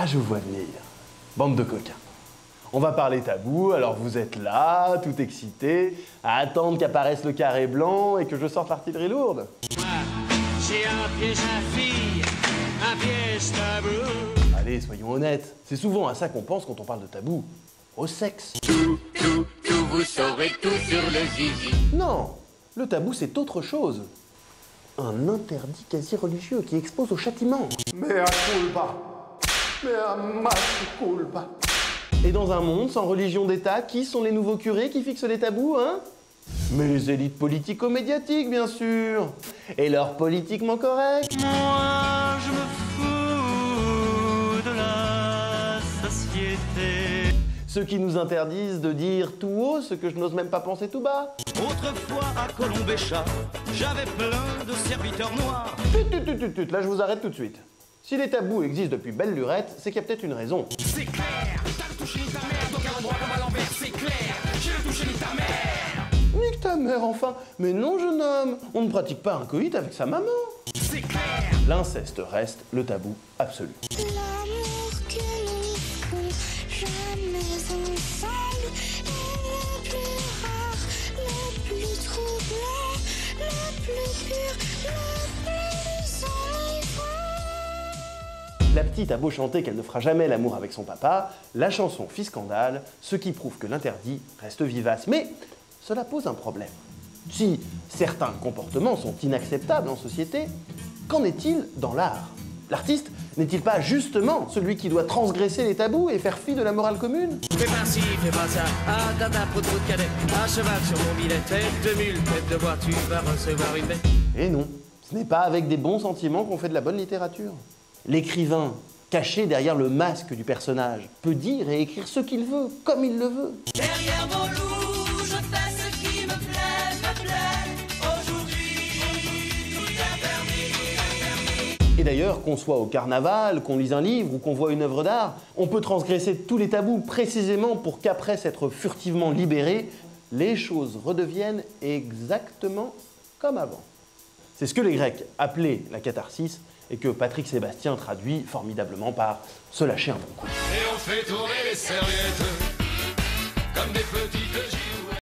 Ah, je vous vois venir. Bande de coquins. On va parler tabou, alors vous êtes là, tout excité, à attendre qu'apparaisse le carré blanc et que je sorte l'artillerie lourde. Moi, j'ai un piège à filles, un piège tabou. Allez, soyons honnêtes, c'est souvent à ça qu'on pense quand on parle de tabou. Au sexe. Tout, vous saurez tout sur le zizi. Non, le tabou c'est autre chose. Un interdit quasi religieux qui expose au châtiment. Mea culpa. Mea culpa. Et dans un monde sans religion d'État, qui sont les nouveaux curés qui fixent les tabous, hein? Mais les élites politico-médiatiques, bien sûr. Et leur politiquement correct. Moi, je me fous de la société. Ceux qui nous interdisent de dire tout haut ce que je n'ose même pas penser tout bas. Autrefois, à Colombéchat, j'avais plein de serviteurs noirs. Tut, là je vous arrête tout de suite. Si les tabous existent depuis belle lurette, c'est qu'il y a peut-être une raison. C'est clair, t'as le toucher ni ta mère, donc à l'endroit comme à l'envers, c'est clair. J'ai le toucher ni ta mère. Nique ta mère enfin. Mais non jeune homme, on ne pratique pas un coït avec sa maman. C'est clair. L'inceste reste le tabou absolu. L'amour que nous ferons jamais ensemble est le plus rare, le plus troublant, le plus pur, le plus enivrant. La petite a beau chanter qu'elle ne fera jamais l'amour avec son papa, la chanson fit scandale, ce qui prouve que l'interdit reste vivace. Mais cela pose un problème. Si certains comportements sont inacceptables en société, qu'en est-il dans l'art? L'artiste n'est-il pas justement celui qui doit transgresser les tabous et faire fi de la morale commune? Fais pas ci, fais pas ça. Ah, dada, trop de cadet. À cheval sur mon billet. Tête de mule, tête de bois, tu vas recevoir une bête. Et non, ce n'est pas avec des bons sentiments qu'on fait de la bonne littérature. L'écrivain, caché derrière le masque du personnage, peut dire et écrire ce qu'il veut, comme il le veut. Derrière mon loup, je fais ce qui me plaît. Aujourd'hui, tout est permis. Et d'ailleurs, qu'on soit au carnaval, qu'on lise un livre ou qu'on voit une œuvre d'art, on peut transgresser tous les tabous précisément pour qu'après s'être furtivement libéré, les choses redeviennent exactement comme avant. C'est ce que les Grecs appelaient la catharsis et que Patrick Sébastien traduit formidablement par se lâcher un bon coup. Et on fait tourner les serviettes comme des petites